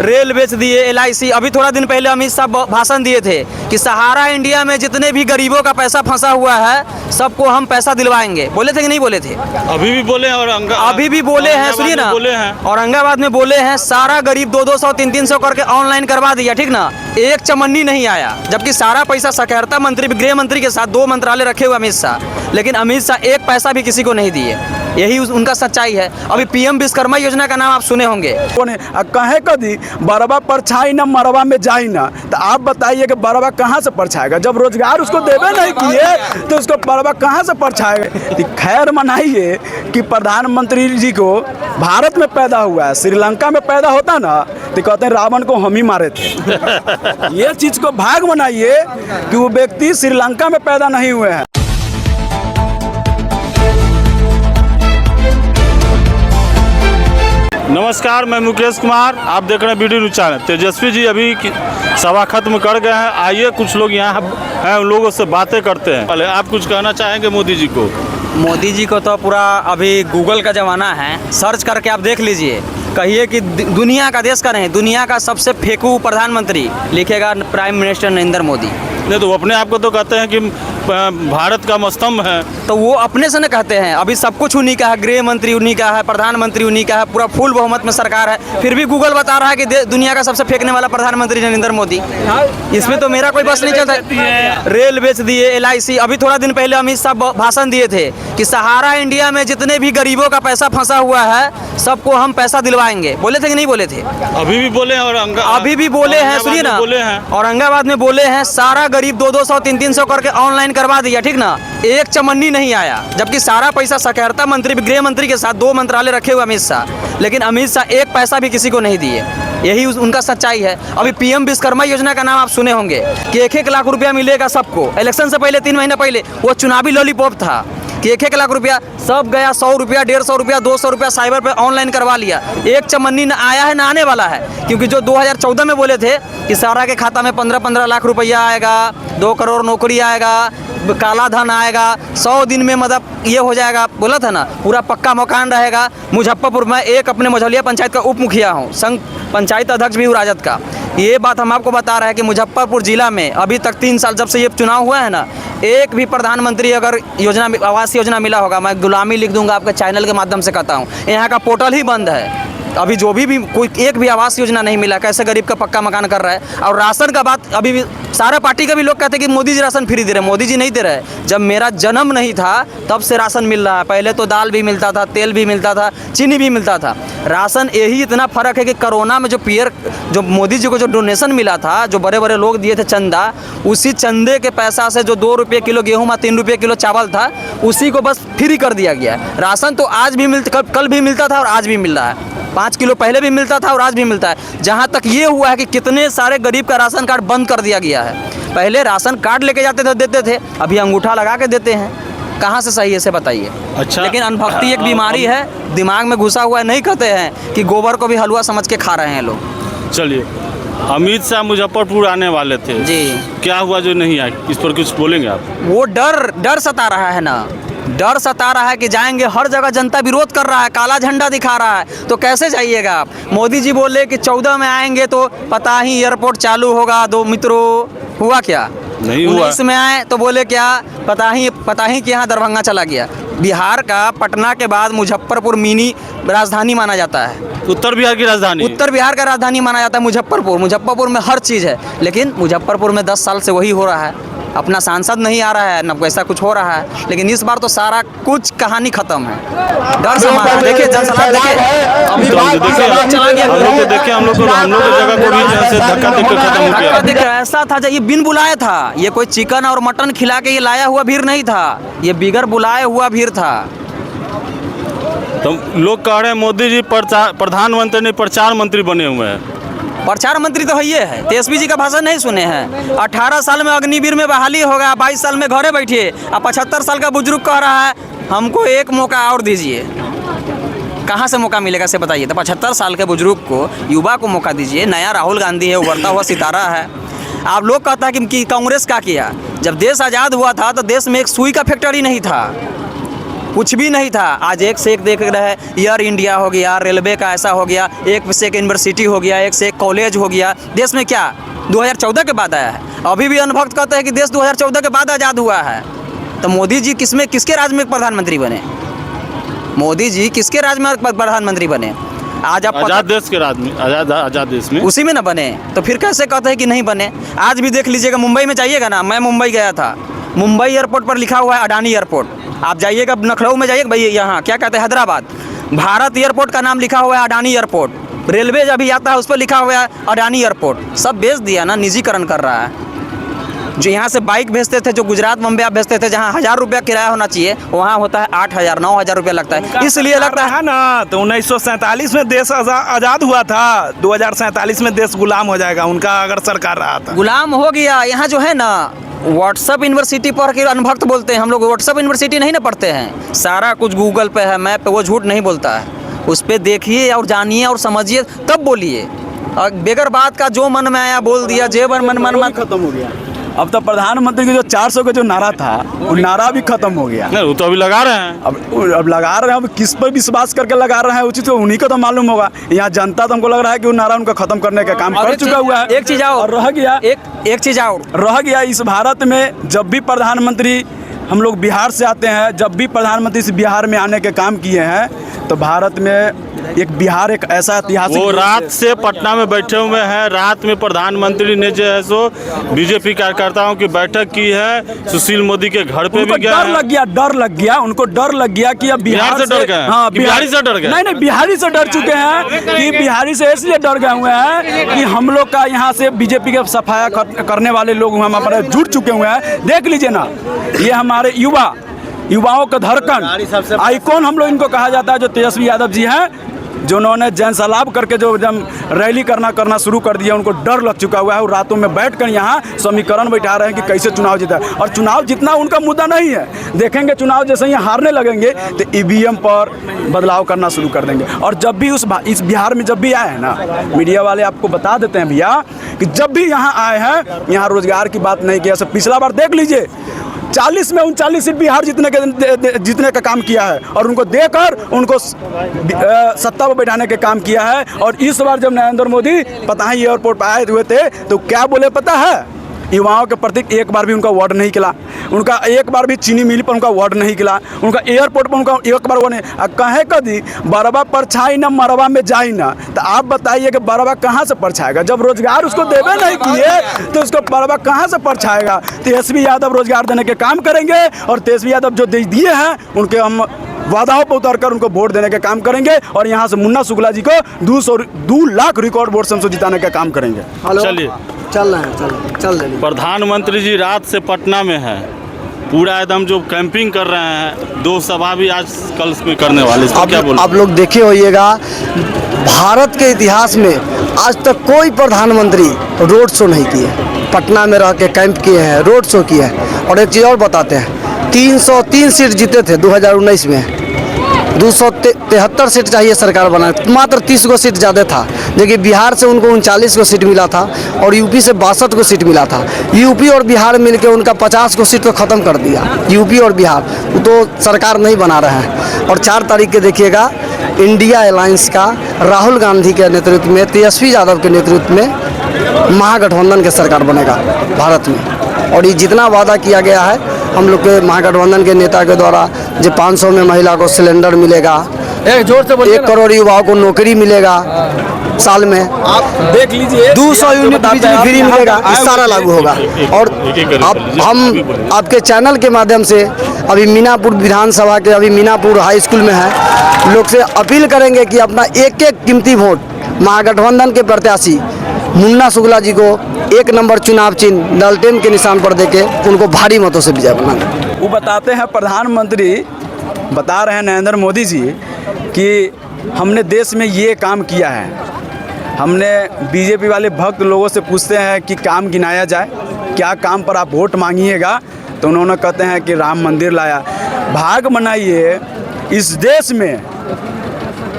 Rail बेच दिए, LIC। अभी थोड़ा दिन पहले अमित शाह भाषण दिए थे कि सहारा इंडिया में जितने भी गरीबों का पैसा फंसा हुआ है सबको हम पैसा दिलवाएंगे। बोले थे कि नहीं बोले थे? अभी भी बोले हैं और अभी भी बोले हैं, सुनिए ना, औरंगाबाद में बोले हैं सारा गरीब 200-200, 300-300 करके ऑनलाइन करवा दिया, ठीक ना। एक चमन्नी नहीं आया, जबकि सारा पैसा सहकारिता मंत्री, गृह मंत्री के साथ 2 मंत्रालय रखे हुए अमित शाह, लेकिन अमित शाह एक पैसा भी किसी को नहीं दिए। यही उनका सच्चाई है। अभी PM विश्वकर्मा योजना का नाम आप सुने होंगे। कहे कदी बरबा परछाई ना मरवा में जाई ना, तो आप बताइए कि बरबा कहाँ से परछाएगा? जब रोजगार उसको देवे नहीं किए तो उसको बरबा कहाँ से परछाएगा? खैर मनाइए कि प्रधानमंत्री जी को भारत में पैदा हुआ है, श्रीलंका में पैदा होता ना तो कहते हैं रावण को हम ही मारे थे। ये चीज़ को भाग मनाइए कि वो व्यक्ति श्रीलंका में पैदा नहीं हुए हैं। नमस्कार, मैं मुकेश कुमार, आप देख रहे हैं BD news channel. Tejashwi ji अभी सभा खत्म कर गए हैं। आइए कुछ लोग यहाँ हैं, उन लोगों से बातें करते हैं। पहले आप कुछ कहना चाहेंगे मोदी जी को? मोदी जी को तो पूरा अभी गूगल का ज़माना है, सर्च करके आप देख लीजिए। कहिए कि दुनिया का, देश का नहीं, दुनिया का सबसे फेंकू प्रधानमंत्री लिखेगा प्राइम मिनिस्टर नरेंद्र मोदी। नहीं तो वो अपने आप को तो कहते हैं कि भारत का स्तंभ है, तो वो अपने से न कहते हैं। अभी सब कुछ उन्हीं का है, गृह मंत्री उन्हीं का है, प्रधानमंत्री उन्हीं का है, पूरा फुल बहुमत में सरकार है। फिर भी गूगल बता रहा है कि दुनिया का सबसे फेंकने वाला प्रधानमंत्री नरेंद्र मोदी। इसमें तो मेरा कोई बस नहीं चलता। रेल बेच दिए, LIC। अभी थोड़ा दिन पहले अमित शाह भाषण दिए थे कि सहारा इंडिया में जितने भी गरीबों का पैसा फंसा हुआ है सबको हम पैसा दिलवाएंगे। बोले थे कि नहीं बोले थे? अभी भी बोले हैं और अभी भी बोले हैं, सुनिए ना, औरंगाबाद में बोले हैं सारा गरीब 200-200, 300-300 करके ऑनलाइन करवा दिया, ठीक ना। एक चमन्नी नहीं आया, जबकि सारा पैसा सहकारिता मंत्री, गृह मंत्री के साथ 2 मंत्रालय रखे हुए अमित शाह, लेकिन अमित शाह एक पैसा भी किसी को नहीं दिए। यही उनका सच्चाई है। अभी PM विश्वकर्मा योजना का नाम आप सुने होंगे कि 1-1 लाख रुपया मिलेगा सबको। इलेक्शन से पहले 3 महीने पहले वो चुनावी लॉलीपॉप था कि 1-1 लाख रुपया सब गया, 100 रुपया, 150 रुपया, 200 रुपया साइबर पे ऑनलाइन करवा लिया। एक चमन्नी न आया है, न आने वाला है, क्योंकि जो 2014 में बोले थे कि सारा के खाता में 15-15 लाख रुपया आएगा, 2 करोड़ नौकरी आएगा, काला धन आएगा, 100 दिन में मतलब ये हो जाएगा, बोला था ना, पूरा पक्का मकान रहेगा। मुजफ्फरपुर में एक अपने मझौलिया पंचायत का उप मुखिया हूँ, संघ पंचायत अध्यक्ष भी हूँ राजद का। ये बात हम आपको बता रहे हैं कि मुजफ्फरपुर जिला में अभी तक 3 साल जब से ये चुनाव हुआ है ना, एक भी प्रधानमंत्री अगर योजना, आवास योजना मिला होगा, मैं गुलामी लिख दूंगा आपके चैनल के माध्यम से कहता हूँ। यहाँ का पोर्टल ही बंद है, अभी जो भी कोई एक भी आवास योजना नहीं मिला। कैसे गरीब का पक्का मकान कर रहा है? और राशन का बात, अभी भी सारा पार्टी का भी लोग कहते हैं कि मोदी जी राशन फ्री दे रहे हैं। मोदी जी नहीं दे रहे। जब मेरा जन्म नहीं था तब से राशन मिल रहा है। पहले तो दाल भी मिलता था, तेल भी मिलता था, चीनी भी मिलता था। राशन यही इतना फ़र्क है कि कोरोना में जो मोदी जी को जो डोनेशन मिला था, जो बड़े बड़े लोग दिए थे चंदा, उसी चंदे के पैसा से जो 2 रुपये किलो गेहूँ में 3 रुपये किलो चावल था, उसी को बस फ्री कर दिया गया है। राशन तो आज भी कल भी मिलता था और आज भी मिल रहा है। 5 किलो पहले भी मिलता था और आज भी मिलता है। जहाँ तक ये हुआ है कि कितने सारे गरीब का राशन कार्ड बंद कर दिया गया है। पहले राशन कार्ड लेके जाते थे, देते थे, अभी अंगूठा लगा के देते हैं। कहाँ से सही है से बताइए? अच्छा, लेकिन अनभक्ति एक बीमारी है, दिमाग में घुसा हुआ है। नहीं कहते हैं कि गोबर को भी हलवा समझ के खा रहे हैं लोग। चलिए, अमित शाह मुजफ्फरपुर आने वाले थे जी, क्या हुआ जो नहीं आए? इस पर कुछ बोलेंगे आप? वो डर सता रहा है ना, डर सता रहा है कि जाएंगे, हर जगह जनता विरोध कर रहा है, काला झंडा दिखा रहा है, तो कैसे जाइएगा आप? मोदी जी बोले कि 14 में आएंगे तो पता ही एयरपोर्ट चालू होगा। दो मित्रों, हुआ क्या? नहीं हुआ। 19 में आए तो बोले क्या, पता ही कि यहाँ दरभंगा चला गया। बिहार का पटना के बाद मुजफ्फरपुर मिनी राजधानी माना जाता है। उत्तर बिहार की राजधानी, उत्तर बिहार का राजधानी माना जाता है मुजफ्फरपुर में हर चीज़ है। लेकिन मुजफ्फरपुर में 10 साल से वही हो रहा है, अपना सांसद नहीं आ रहा है, न ऐसा कुछ हो रहा है। लेकिन इस बार तो सारा कुछ कहानी खत्म है। डर से मारा, देखिए जनसलाह देखिए, अभी चला गया। हम लोग को देखे, हम लोग की जगह को भी जैसे धक्का देकर खत्म हो गया। ऐसा था जब ये बिन बुलाया था, ये कोई चिकन और मटन खिला के ये लाया हुआ भीड़ नहीं था, ये बिगर बुलाए हुआ भीड़ था। तो लोग कह रहे हैं मोदी जी प्रधानमंत्री नहीं प्रचार मंत्री बने हुए हैं। प्रचार मंत्री तो ये है। तेजस्वी जी का भाषण नहीं सुने हैं? 18 साल में अग्निवीर में बहाली होगा, 22 साल में घरे बैठिए। अब 75 साल का बुजुर्ग कह रहा है हमको एक मौका और दीजिए। कहाँ से मौका मिलेगा से बताइए? तो 75 साल के बुजुर्ग को, युवा को मौका दीजिए। नया राहुल गांधी है, उभरता हुआ सितारा है। आप लोग कहता है कि कांग्रेस क्या किया? जब देश आज़ाद हुआ था तो देश में एक सुई का फैक्ट्री नहीं था। कुछ भी नहीं था। आज एक से एक देख रहे हैं, एयर इंडिया हो गया, रेलवे का ऐसा हो गया, एक से एक यूनिवर्सिटी हो गया, एक से एक कॉलेज हो गया। देश में क्या 2014 के बाद आया है? अभी भी अनुभक्त कहते हैं कि देश 2014 के बाद आज़ाद हुआ है। तो मोदी जी किसके राज्य में प्रधानमंत्री बने? मोदी जी किसके राज्य में प्रधानमंत्री बने? आज आप आजाद देश के राज्य में, आजाद देश में उसी में ना बने, तो फिर कैसे कहते हैं कि नहीं बने? आज भी देख लीजिएगा, मुंबई में जाइएगा ना, मैं मुंबई गया था, मुंबई एयरपोर्ट पर लिखा हुआ है अडानी एयरपोर्ट। आप जाइएगा लखनऊ में जाइएगा, भाई यहाँ क्या कहते हैं हैदराबाद, भारत एयरपोर्ट का नाम लिखा हुआ है अडानी एयरपोर्ट। रेलवे जब भी आता है उस पर लिखा हुआ है अडानी एयरपोर्ट। सब बेच दिया ना, निजीकरण कर रहा है। जो यहाँ से बाइक भेजते थे, जो गुजरात बम्बे आप भेजते थे, जहाँ 1000 रुपया किराया होना चाहिए, वहाँ होता है 8000 9000 रुपया लगता है। इसलिए लगता है ना, तो 1947 में देश आजाद हुआ था, 2047 में देश गुलाम हो जाएगा उनका अगर सरकार रहा था। गुलाम हो गया। यहाँ जो है ना व्हाट्सअप यूनिवर्सिटी पढ़ के अनुभक्त बोलते हैं, हम लोग व्हाट्सअप यूनिवर्सिटी नहीं ना पढ़ते हैं, सारा कुछ गूगल पे है, मैप पे, वो झूठ नहीं बोलता है। उस पर देखिए और जानिए और समझिए तब बोलिए। और बेगर बात का जो मन में आया बोल दिया, जेबर मन खत्म हो गया। अब तो प्रधानमंत्री के जो 400 का जो नारा था, वो नारा भी खत्म हो गया। नहीं, वो तो अभी लगा रहे हैं। अब लगा रहे हैं, अब किस पर विश्वास करके लगा रहे हैं उचित तो उन्हीं को तो मालूम होगा। यहाँ जनता तो हमको लग रहा है कि वो नारा उनका खत्म करने का काम कर चुका हुआ है। एक चीज और रह गया, एक चीज और रह गया। इस भारत में जब भी प्रधानमंत्री, हम लोग बिहार से आते हैं, जब भी प्रधानमंत्री से बिहार में आने के काम किए हैं, तो भारत में एक बिहार एक ऐसा ऐतिहासिक, वो रात से पटना में बैठे हुए हैं। रात में प्रधानमंत्री ने जो है सो बीजेपी कार्यकर्ताओं की बैठक की है, सुशील मोदी के घर पे भी गए। डर लग गया उनको, डर लग गया कि अब बिहार से डर गए। हाँ, बिहारी से डर गए। नहीं, बिहारी से डर चुके हैं कि बिहारी से इसलिए डर गए हुए हैं कि हम लोग का यहाँ से बीजेपी के सफाया करने वाले लोग हम हमारे जुट चुके हुए हैं। देख लीजिए ना, ये हमारे युवाओं का धड़कन, आइकॉन हम लोग इनको कहा जाता है, जो तेजस्वी यादव जी हैं, जो उन्होंने जन सलाब करके जो जब रैली करना शुरू कर दिया, उनको डर लग चुका हुआ है। और रातों में बैठकर यहाँ समीकरण बैठा रहे हैं कि कैसे चुनाव जीता है। और चुनाव जितना उनका मुद्दा नहीं है, देखेंगे चुनाव जैसे ही हारने लगेंगे तो ईवीएम पर बदलाव करना शुरू कर देंगे। और जब भी इस बिहार में जब भी आए हैं ना, मीडिया वाले आपको बता देते हैं भैया कि जब भी यहाँ आए हैं, यहाँ रोजगार की बात नहीं किया। सब पिछला बार देख लीजिए, 40 में 39 सीट बिहार जीतने का काम किया है, और उनको देकर उनको सत्ता पर बैठाने का काम किया है। और इस बार जब नरेंद्र मोदी पता है एयरपोर्ट पर आए हुए थे, तो क्या बोले पता है? युवाओं के प्रति एक बार भी उनका वार्ड नहीं खिला, उनका एक बार भी चीनी मिल पर उनका वार्ड नहीं खिला, उनका एयरपोर्ट पर उनका एक बार वो नहीं। कहे कदी बरबा परछाई ना मरवा में जाई ना, तो आप बताइए कि बरबा कहाँ से परछाएगा? जब रोजगार उसको देवे नहीं किए तो उसको बरबा कहाँ से परछाएगा? तेजस्वी यादव रोजगार देने के काम करेंगे, और तेजस्वी यादव जो दिए हैं उनके हम वादाओं पर उतरकर उनको वोट देने का काम करेंगे। और यहाँ से मुन्ना शुक्ला जी को 2 लाख रिकॉर्ड वोट से हमसे जिताने का काम करेंगे। चलिए, चल रहे हैं। प्रधानमंत्री जी रात से पटना में है, पूरा एकदम जो कैंपिंग कर रहे हैं। 2 सभा भी आज कल में करने वाले, क्या बोल? आप लोग देखे होइएगा, भारत के इतिहास में आज तक कोई प्रधानमंत्री रोड शो नहीं किए, पटना में रह के कैंप किए हैं, रोड शो किए हैं। और एक चीज़ और बताते हैं, 303 सीट जीते थे 2019 में, 273 सीट चाहिए सरकार बनाने, मात्र 30 को सीट ज़्यादा था। लेकिन बिहार से उनको 39 को सीट मिला था, और यूपी से 62 को सीट मिला था। यूपी और बिहार मिलकर उनका 50 को सीट तो ख़त्म कर दिया। यूपी और बिहार तो सरकार नहीं बना रहे हैं। और 4 तारीख के देखिएगा, इंडिया अलायंस का राहुल गांधी के नेतृत्व में, तेजस्वी यादव के नेतृत्व में महागठबंधन की सरकार बनेगा भारत में। और ये जितना वादा किया गया है हम लोग के महागठबंधन के नेता के द्वारा, जो 500 में महिला को सिलेंडर मिलेगा, 1 करोड़ युवाओं को नौकरी मिलेगा साल में, आप देख लीजिए, 200 यूनिट बिजली फ्री मिलेगा, ये सारा लागू होगा। और अब हम आपके चैनल के माध्यम से अभी मीनापुर विधानसभा के, अभी मीनापुर हाई स्कूल में है, लोग से अपील करेंगे कि अपना एक कीमती वोट महागठबंधन के प्रत्याशी मुन्ना शुक्ला जी को 1 नंबर चुनाव चिन्ह डाल्टेन के निशान पर देके उनको भारी मतों से विजय बनाना। वो बताते हैं, प्रधानमंत्री बता रहे हैं नरेंद्र मोदी जी कि हमने देश में ये काम किया है। हमने बीजेपी वाले भक्त लोगों से पूछते हैं कि काम गिनाया जाए, क्या काम पर आप वोट मांगिएगा, तो उन्होंने कहते हैं कि राम मंदिर लाया। भाग मनाइए इस देश में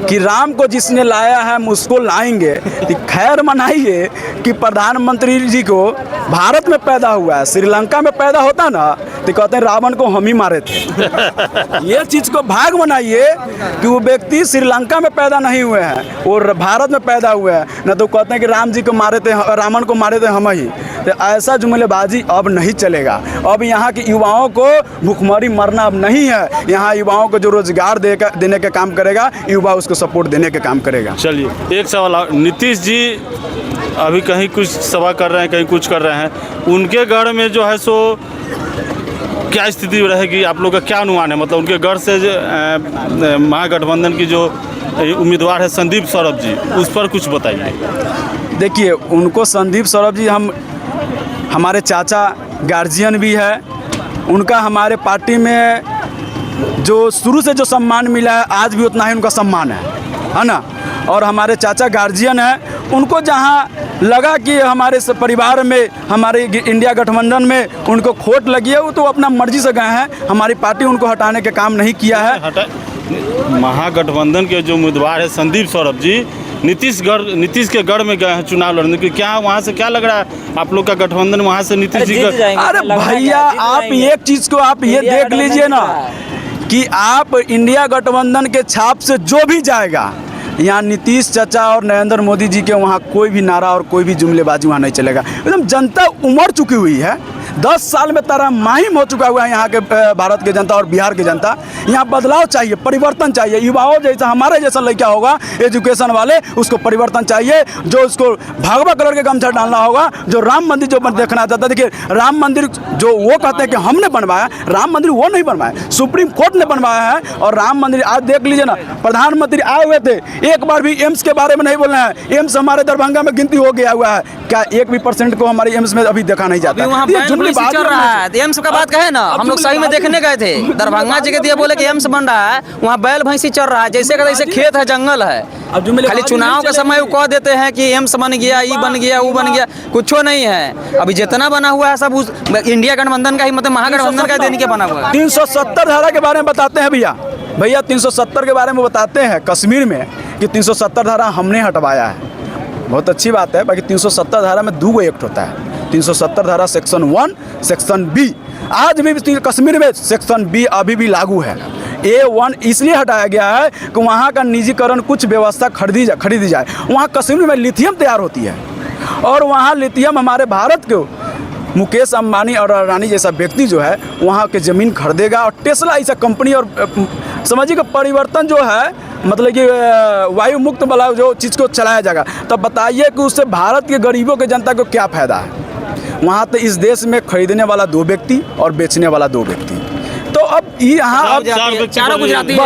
कि राम को जिसने लाया है हम उसको लाएंगे। तो खैर मनाइए कि प्रधानमंत्री जी को भारत में पैदा हुआ है, श्रीलंका में पैदा होता ना तो कहते हैं रावण को हम ही मारे थे। ये चीज़ को भाग बनाइए कि वो व्यक्ति श्रीलंका में पैदा नहीं हुए हैं, वो भारत में पैदा हुए हैं, न तो कहते हैं कि राम जी को मारे थे, रावण को मारे थे हम ही। तो ऐसा जुमलेबाजी अब नहीं चलेगा। अब यहाँ के युवाओं को भूखमरी मरना अब नहीं है। यहाँ युवाओं को जो रोजगार देने का काम करेगा, युवा उसको सपोर्ट देने का काम करेगा। चलिए एक सवाल और, नीतीश जी अभी कहीं कुछ सभा कर रहे हैं, कहीं कुछ कर रहे हैं, उनके गढ़ में जो है सो क्या स्थिति रहेगी, आप लोग का क्या अनुमान है? मतलब उनके गढ़ से महागठबंधन की जो उम्मीदवार है संदीप सौरभ जी, उस पर कुछ बताइए। देखिए, उनको संदीप सौरभ जी हमारे चाचा गार्जियन भी है। उनका हमारे पार्टी में जो शुरू से जो सम्मान मिला है, आज भी उतना ही उनका सम्मान है ना। और हमारे चाचा गार्जियन है, उनको जहाँ लगा कि हमारे परिवार में, हमारे इंडिया गठबंधन में उनको खोट लगी है, वो तो अपना मर्जी से गए हैं। हमारी पार्टी उनको हटाने का काम नहीं किया है। महागठबंधन के जो उम्मीदवार है संदीप सौरभ जी, नीतीश के गढ़ में गए हैं चुनाव लड़ने के, क्या वहाँ से क्या लग रहा है आप लोग का गठबंधन वहाँ से नीतीश जी का? अरे भैया, आप एक चीज़ को आप ये देख लीजिए ना कि आप इंडिया गठबंधन के छाप से जो भी जाएगा, यहाँ नीतीश चाचा और नरेंद्र मोदी जी के वहाँ कोई भी नारा और कोई भी जुमलेबाजी वहाँ नहीं चलेगा। एकदम जनता उमड़ चुकी हुई है। 10 साल में तारा माहिम हो चुका हुआ है यहाँ के भारत के जनता और बिहार के जनता। यहाँ बदलाव चाहिए, परिवर्तन चाहिए। युवाओं जैसा हमारे जैसा लड़का होगा एजुकेशन वाले, उसको परिवर्तन चाहिए। जो उसको भगवा कलर के गमछा डालना होगा, जो राम मंदिर जो देखना चाहता है। देखिए, राम मंदिर जो वो कहते हैं कि हमने बनवाया, राम मंदिर वो नहीं बनवाया, सुप्रीम कोर्ट ने बनवाया है। और राम मंदिर आज देख लीजिए ना, प्रधानमंत्री आए हुए थे, एक बार भी एम्स के बारे में नहीं बोलना है। एम्स हमारे दरभंगा में गिनती हो गया हुआ है, क्या एक भी % को हमारे एम्स में अभी देखा नहीं जाता। बात चल रहा है, एम्स का बात कहे ना, हम लोग सही में देखने गए थे दरभंगा जी के दिए, बोले कि एम्स बन रहा है, वहाँ बैल भैंसी चल रहा है, जैसे का जैसे खेत है, जंगल है। खाली चुनाव के समय वो कह देते हैं कि एम्स बन गया, ये बन गया, वो बन गया, कुछ नहीं है। अभी जितना बना हुआ है सब उस इंडिया गठबंधन का ही, मतलब महागठबंधन का देने के बना हुआ है। 370 धारा के बारे में बताते हैं भैया 370 के बारे में बताते हैं कश्मीर में कि 370 धारा हमने हटवाया है। बहुत अच्छी बात है। बाकी 370 धारा में 2 एक्ट होता है। 370 धारा सेक्शन 1, सेक्शन B। आज भी कश्मीर में सेक्शन B अभी भी लागू है। A1 इसलिए हटाया गया है कि वहाँ का निजीकरण कुछ व्यवस्था खरीदी जाए। वहाँ कश्मीर में लिथियम तैयार होती है और वहाँ लिथियम हमारे भारत के मुकेश अंबानी और अडानी जैसा व्यक्ति जो है वहाँ के ज़मीन खरीदेगा। और टेस्ला ऐसा कंपनी, और समझिए कि परिवर्तन जो है, मतलब कि वायु मुक्त वाला जो चीज़ को चलाया जाएगा, तब बताइए कि उससे भारत के गरीबों के जनता को क्या फ़ायदा है। वहाँ तो इस देश में खरीदने वाला 2 व्यक्ति और बेचने वाला 2 व्यक्ति। तो अब यहाँ चारों गुजराती है,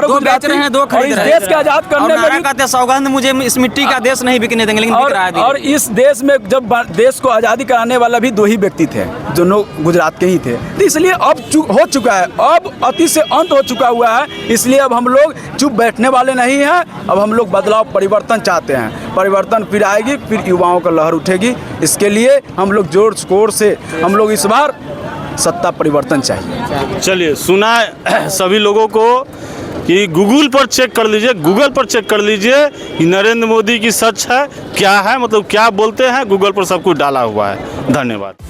2 बेच रहे हैं, 2 खरीद रहे हैं। देश के आज़ाद करने में कहते हैं सौगंध मुझे इस मिट्टी का देश नहीं बिकने देंगे, लेकिन बिक रहा है। और इस देश में जब देश को आज़ादी कराने वाला भी 2 ही व्यक्ति थे, दोनों गुजरात के ही थे। तो इसलिए अब हो चुका है, अब अति से अंत हो चुका हुआ है। इसलिए अब हम लोग चुप बैठने वाले नहीं हैं। अब हम लोग बदलाव, परिवर्तन चाहते हैं। परिवर्तन फिर आएगी, फिर युवाओं का लहर उठेगी। इसके लिए हम लोग जोर शोर से हम लोग इस बार सत्ता परिवर्तन चाहिए। चलिए, सुना सभी लोगों को कि गूगल पर चेक कर लीजिए कि नरेंद्र मोदी की सच है क्या है, मतलब क्या बोलते हैं, गूगल पर सब कुछ डाला हुआ है। धन्यवाद।